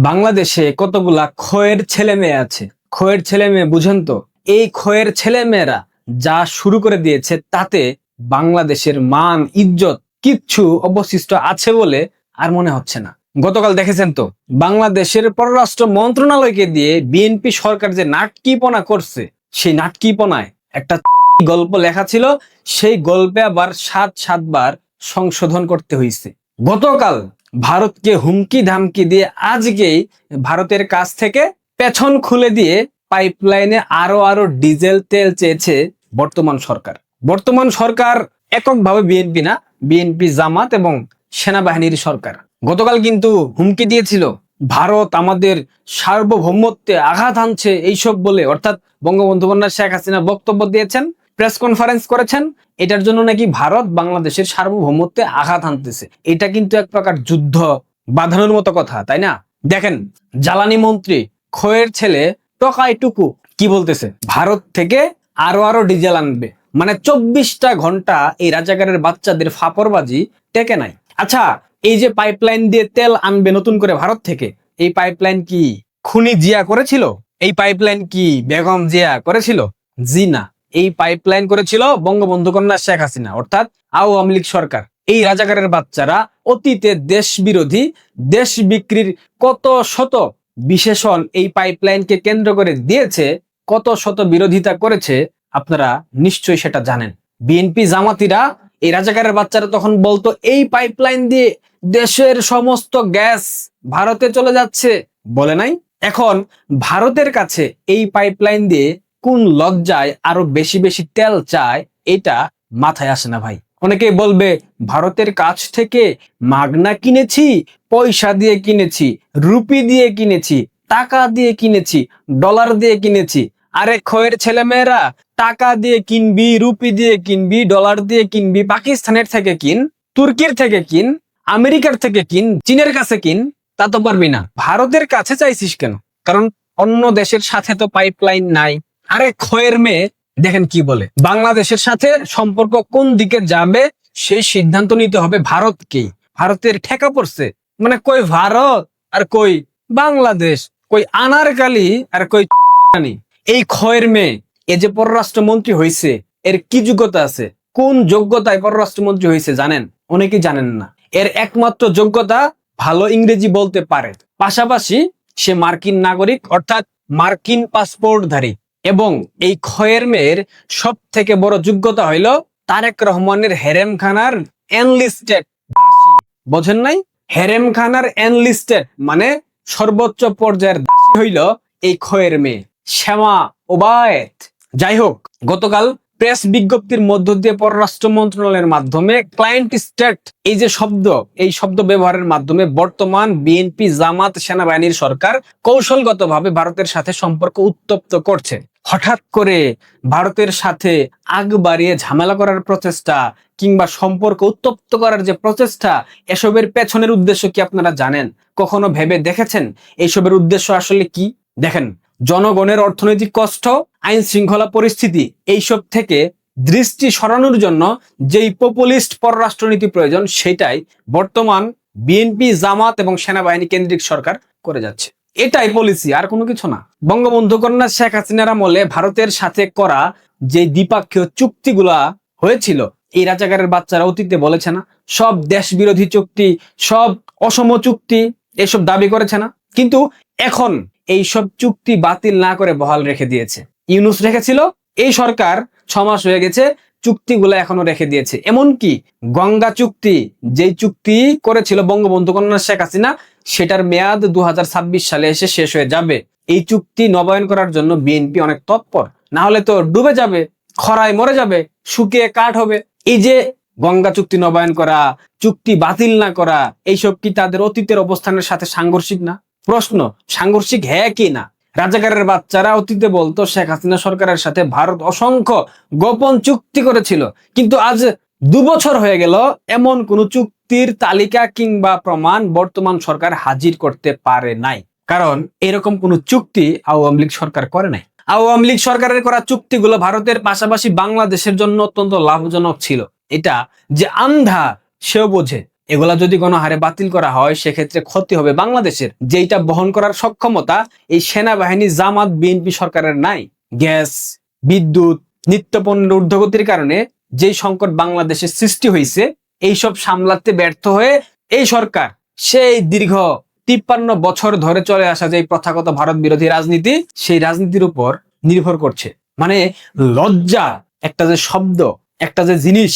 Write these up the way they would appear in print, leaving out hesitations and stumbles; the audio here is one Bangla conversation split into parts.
বাংলাদেশে কতগুলা খয়ের ছেলে মেয়ে আছে। খয়ের ছেলে মেয়ে বুঝেন তো, এই খয়ের ছেলে মেয়েরা যা শুরু করে দিয়েছে তাতে বাংলাদেশের মান ইজ্জত কিচ্ছু অবশিষ্ট আছে বলে আর মনে হচ্ছে না। গতকাল দেখেছেন তো, বাংলাদেশের পররাষ্ট্র মন্ত্রণালয়কে দিয়ে বিএনপি সরকার যে নাটকিপনা করছে, সেই নাটকিপনায় একটা গল্প লেখা ছিল, সেই গল্পে আবার সাতবার সংশোধন করতে হয়েছে। গতকাল ভারতকে হুমকি ধামকি দিয়ে আজকেই ভারতের কাছ থেকে পেছন খুলে দিয়ে পাইপলাইনে আরো ডিজেল তেল চেয়েছে বর্তমান সরকার। বর্তমান সরকার এককভাবে বিএনপি না, বিএনপি জামাত এবং সেনাবাহিনীর সরকার গতকাল কিন্তু হুমকি দিয়েছিল ভারত আমাদের সার্বভৌমত্বে আঘাত আনছে এইসব বলে। অর্থাৎ বঙ্গবন্ধু কন্যা শেখ হাসিনা বক্তব্য দিয়েছেন, প্রেস কনফারেন্স করেছেন, এটার জন্য নাকি ভারত বাংলাদেশের সার্বভৌমত্বে আঘাত আনতেছে। এটা কিন্তু এক প্রকার যুদ্ধ বাঁধানোর মতো কথা, তাই না? দেখেন, জ্বালানি মন্ত্রী খয়ের ছেলে টকাইটুকু কি বলতেছে, ভারত থেকে আরো ডিজেল আনবে। মানে 24টা ঘন্টা এই রাজাকারের বাচ্চাদের ফাপড়বাজি টেকে নাই। আচ্ছা, এই যে পাইপলাইন দিয়ে তেল আনবে নতুন করে ভারত থেকে, এই পাইপলাইন কি খুনি জিয়া করেছিল? এই পাইপলাইন কি বেগম জিয়া করেছিল? জি না, এই পাইপলাইন করেছিল বঙ্গবন্ধু কন্যা শেখ হাসিনা, অর্থাৎ আওয়ামী লীগ সরকার। এই রাজাকারের বাচ্চারা অতীতে দেশ বিরোধী, দেশ বিক্রির কত শত বিশেষণ এই পাইপলাইনকে কেন্দ্র করে দিয়েছে, কত শত বিরোধিতা করেছে, আপনারা নিশ্চয়ই সেটা জানেন। বিএনপি জামাতিরা, এই রাজাকারের বাচ্চারা তখন বলতো এই পাইপলাইন দিয়ে দেশের সমস্ত গ্যাস ভারতে চলে যাচ্ছে, বলে নাই? এখন ভারতের কাছে এই পাইপলাইন দিয়ে কোন লজ্জায় আরো বেশি তেল চায়, এটা মাথায় আসে না ভাই। অনেকেই বলবে ভারতের কাছ থেকে মাগনা কিনেছি, পয়সা দিয়ে কিনেছি, রুপি দিয়ে কিনেছি, টাকা দিয়ে কিনেছি, ডলার দিয়ে কিনেছি। আরে খয়ের ছেলেমেয়েরা, টাকা দিয়ে কিনবি, রুপি দিয়ে কিনবি, ডলার দিয়ে কিনবি, পাকিস্তানের থেকে কিন, তুর্কির থেকে কিন, আমেরিকার থেকে কিন, চীনের কাছে কিন, তা তো পারবি না। ভারতের কাছে চাইছিস কেন? কারণ অন্য দেশের সাথে তো পাইপলাইন নাই। আরে খয়ের মেয়ে দেখেন কি বলে, বাংলাদেশের সাথে সম্পর্ক কোন দিকে যাবে সেই সিদ্ধান্ত নিতে হবে ভারতকেই। ভারতের ঠেকা পড়ছে, মানে কই ভারত আর কই বাংলাদেশ, কই আনারকালি আর কই চুনি। এই খয়ের মেয়ে এ যে পররাষ্ট্রমন্ত্রী হয়েছে, এর কি যোগ্যতা আছে? কোন যোগ্যতায় পররাষ্ট্রমন্ত্রী হয়েছে জানেন? অনেকেই জানেন না। এর একমাত্র যোগ্যতা ভালো ইংরেজি বলতে পারে, পাশাপাশি সে মার্কিন নাগরিক, অর্থাৎ মার্কিন পাসপোর্টধারী। এবং এই খয়ের মেয়ের সব থেকে বড় যোগ্যতা হইল তারেক রহমানের হেরেমখানার এনলিস্টেড দাসী। বোঝেন নাই? হেরেমখানার এনলিস্টেড মানে সর্বোচ্চ পর্যায়ের দাসী হইল এই খয়ের মেয়ে শ্যামা ওবায়েদ। যাই হোক, গতকাল প্রেস বিজ্ঞপ্তির মধ্য দিয়ে পররাষ্ট্র মন্ত্রণালয়ের মাধ্যমে ক্লায়েন্ট স্টেট এই যে শব্দ, এই শব্দ ব্যবহারের মাধ্যমে বর্তমান বিএনপি জামাত সেনাবাহিনীর সরকার কৌশলগতভাবে ভারতের সাথে সম্পর্ক উত্তপ্ত করছে। হঠাৎ করে ভারতের সাথে আগ বাড়িয়ে ঝামেলা করার প্রচেষ্টা কিংবা সম্পর্ক উত্তপ্ত করার যে প্রচেষ্টা, এসবের পেছনের উদ্দেশ্য কি আপনারা জানেন? কখনো ভেবে দেখেছেন এইসবের উদ্দেশ্য আসলে কি? দেখেন, জনগণের অর্থনৈতিক কষ্ট, আইন শৃঙ্খলা পরিস্থিতি, এইসব থেকে দৃষ্টি সরানোর জন্য যেই পপুলিস্ট পররাষ্ট্রনীতি প্রয়োজন, সেটাই বর্তমান বিএনপি জামাত এবং সেনাবাহিনী কেন্দ্রিক সরকার করে যাচ্ছে। এটাই পলিসি, আর কোনো কিছু না। বঙ্গবন্ধু কন্যা শেখ হাসিনার আমলে ভারতের সাথে করা যে দ্বিপাক্ষীয় চুক্তিগুলা হয়েছিল, এই রাজাকারের বাচ্চারা অতীতে বলেছে না, সব দেশ বিরোধী চুক্তি, সব অসম চুক্তি, এসব দাবি করেছে না? কিন্তু এখন এই সব চুক্তি বাতিল না করে বহাল রেখে দিয়েছে। ইউনূস রেখেছিল, এই সরকার 6 মাস হয়ে গেছে, চুক্তিগুলো এখনো রেখে দিয়েছে। এমনকি গঙ্গা চুক্তি, যেই চুক্তি করেছিল বঙ্গবন্ধু কন্যা শেখ হাসিনা, সেটার মেয়াদ 2026 সালে এসে শেষ হয়ে যাবে। এই চুক্তি নবায়ন করার জন্য বিএনপি অনেক তৎপর, না হলে তো ডুবে যাবে, খরায় মরে যাবে, শুকিয়ে কাঠ হবে। এই যে গঙ্গা চুক্তি নবায়ন করা, চুক্তি বাতিল না করা, এইসব কি তাদের অতীতের অবস্থানের সাথে সাংঘর্ষিক না? প্রশ্ন, সাংঘর্ষিক হ্যাঁ কি না? রাজাকারের বাচ্চারা অতীতে বলতো শেখ হাসিনা সরকারের সাথে ভারত অসংখ্য গোপন চুক্তি করেছিল, কিন্তু আজ 2 বছর হয়ে গেল, এমন কোন চুক্তির তালিকা কিংবা প্রমাণ বর্তমান সরকার হাজির করতে পারে নাই। কারণ এরকম কোন চুক্তি আওয়ামী লীগ সরকার করে নাই। আওয়ামী লীগ সরকারের করা চুক্তিগুলো ভারতের পাশাপাশি বাংলাদেশের জন্য অত্যন্ত লাভজনক ছিল। এটা যে আন্ধা সেও বোঝে। এগুলা যদি কোনো হারে বাতিল করা হয় সেক্ষেত্রে ক্ষতি হবে বাংলাদেশের, যেটা বহন করার সক্ষমতা এই সেনাবাহিনী, জামাত, বিএনপি সরকারের নাই। গ্যাস, বিদ্যুৎ, নিত্যপণ্যের ঊর্ধ্বগতির কারণে যেই সংকট বাংলাদেশে সৃষ্টি হয়েছে, এইসব সামলাতে ব্যর্থ হয়ে এই সরকার সেই দীর্ঘ 53 বছর ধরে চলে আসা যে প্রথাগত ভারত বিরোধী রাজনীতি, সেই রাজনীতির উপর নির্ভর করছে। মানে লজ্জা একটা যে শব্দ, একটা যে জিনিস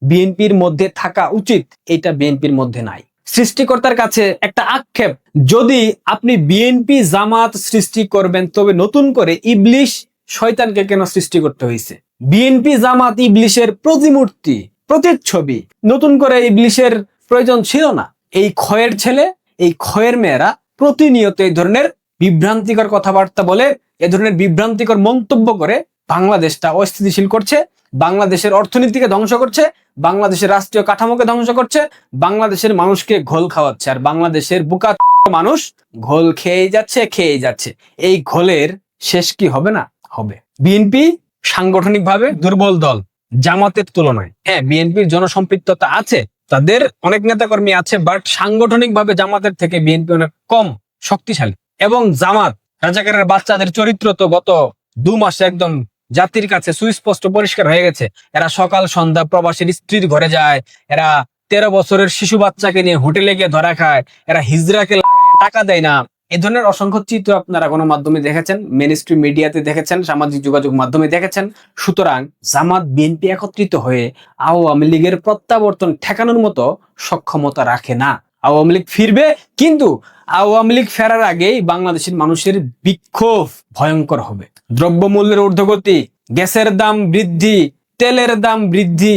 বিএনপির মধ্যে থাকা উচিত, এটা বিএনপির মধ্যে নাই। সৃষ্টিকর্তার কাছে একটা আক্ষেপ, যদি আপনি বিএনপি জামাত সৃষ্টি করবেন তবে নতুন করে ইবলিশ শয়তানকে কেন সৃষ্টি করতে হয়েছে? বিএনপি জামাত ইবলিশের প্রতিমূর্তি, প্রতিচ্ছবি, নতুন করে ইবলিশের প্রয়োজন ছিল না। এই ক্ষয়ের ছেলে, এই ক্ষয়ের মেয়েরা প্রতিনিয়ত এই ধরনের বিভ্রান্তিকর কথাবার্তা বলে, এ ধরনের বিভ্রান্তিকর মন্তব্য করে বাংলাদেশটা অস্থিতিশীল করছে, বাংলাদেশের অর্থনীতিকে ধ্বংস করছে, বাংলাদেশের রাষ্ট্রীয় কাঠামোকে ধ্বংস করছে, বাংলাদেশের মানুষকে ঘোল খাওয়াচ্ছে। আর বাংলাদেশের বোকা মানুষ ঘোল খেয়ে যাচ্ছে। এই ঘোলের শেষ কি হবে না? হবে। বিএনপি সাংগঠনিকভাবে দুর্বল দল জামাতের তুলনায়। হ্যাঁ, বিএনপির জনসম্পৃক্ততা আছে, তাদের অনেক নেতাকর্মী আছে, বাট সাংগঠনিকভাবে জামাতের থেকে বিএনপি অনেক কম শক্তিশালী। এবং জামাত রাজাকারের বাচ্চাদের চরিত্র তো গত 2 মাসে একদম জাতির কাছে সুস্পষ্ট পরিষ্কার হয়ে গেছে। এরা সকাল সন্ধ্যা প্রবাসীর স্ত্রীর ঘরে যায়, এরা 13 বছরের শিশু বাচ্চাকে নিয়ে হোটেলে গিয়ে ধরা খায়, এরা হিজড়াকে টাকা দেয় না। এই ধরনের অসংখ্য চিত্র আপনারা গণমাধ্যমে দেখেছেন, মেইনস্ট্রিম মিডিয়াতে দেখেছেন, সামাজিক যোগাযোগ মাধ্যমে দেখেছেন। সুতরাং জামাত বিএনপি একত্রিত হয়ে আওয়ামী লীগের প্রত্যাবর্তন ঠেকানোর মতো সক্ষমতা রাখে না। আওয়ামী লীগ ফিরবে, কিন্তু আওয়ামী লীগ ফেরার আগেই বাংলাদেশের মানুষের বিক্ষোভ ভয়ঙ্কর হবে। দ্রব্যমূল্যের ঊর্ধ্বগতি, গ্যাসের দাম বৃদ্ধি, তেলের দাম বৃদ্ধি,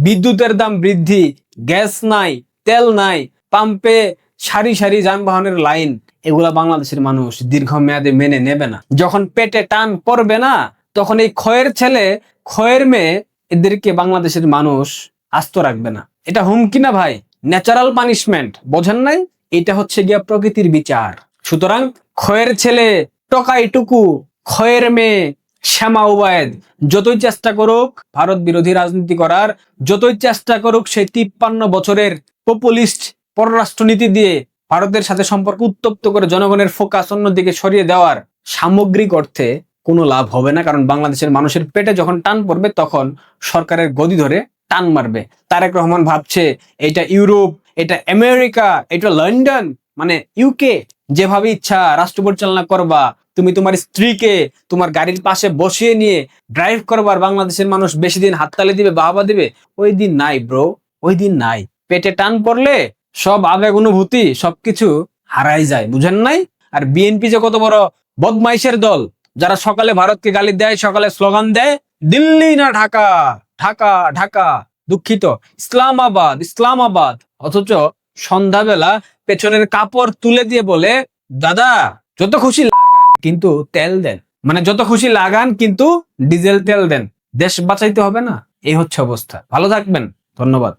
বিদ্যুতের দাম বৃদ্ধি, গ্যাস নাই, তেল নাই, পাম্পে সারি সারি যানবাহনের লাইন, এগুলা বাংলাদেশের মানুষ দীর্ঘমেয়াদে মেনে নেবে না। যখন পেটে টান পড়বে না, তখন এই ক্ষয়ের ছেলে, ক্ষয়ের মেয়ে, এদেরকে বাংলাদেশের মানুষ আস্ত রাখবে না। এটা হুমকি না ভাই, ন্যাচারাল পানিশমেন্ট, বোঝেন নাই? এটা হচ্ছে গিয়া প্রকৃতির বিচার। সুতরাং ক্ষয়ের ছেলে, টকাইটুকু, ক্ষয়ের মেয়ে শ্যামা ওবায়েদ যতই চেষ্টা করুক ভারত বিরোধী রাজনীতি করার, যতই চেষ্টা করুক সেই 53 বছরের পপুলিস্ট পররাষ্ট্রনীতি দিয়ে ভারতের সাথে সম্পর্ক উত্তপ্ত করে জনগণের ফোকাস অন্যদিকে সরিয়ে দেওয়ার, সামগ্রিক অর্থে কোনো লাভ হবে না। কারণ বাংলাদেশের মানুষের পেটে যখন টান পড়বে তখন সরকারের গদি ধরে টান মারবে। তারেক রহমান ভাবছে এটা ইউরোপ, এটা আমেরিকা, এটা লন্ডন, মানে ইউকে, যেভাবে ইচ্ছা রাষ্ট্র পরিচালনা করবা, তুমি তোমার স্ত্রীকে তোমার গাড়ির পাশে বসিয়ে নিয়ে ড্রাইভ করবার, বাংলাদেশের মানুষ বেশি দিন হাততালি দিবে, বাহবা দিবে, ওই দিন নাই ব্রো, ওই দিন নাই। পেটে টান পড়লে সব আবেগ অনুভূতি সবকিছু হারাই যায়, বুঝেন নাই? আর বিএনপি যে কত বড় বদমাইশের দল, যারা সকালে ভারতকে গালি দেয়, সকালে স্লোগান দেয় দিল্লি না ঢাকা, ঢাকা ঢাকা, দুঃখিত ইসলামাবাদ, ইসলামাবাদ, অথচ সন্ধ্যাবেলা পেছনের কাপড় তুলে দিয়ে বলে দাদা যত খুশি লাগান কিন্তু তেল দেন, মানে যত খুশি লাগান কিন্তু ডিজেল তেল দেন, দেশ বাঁচাইতে হবে না? এই হচ্ছে অবস্থা। ভালো থাকবেন, ধন্যবাদ।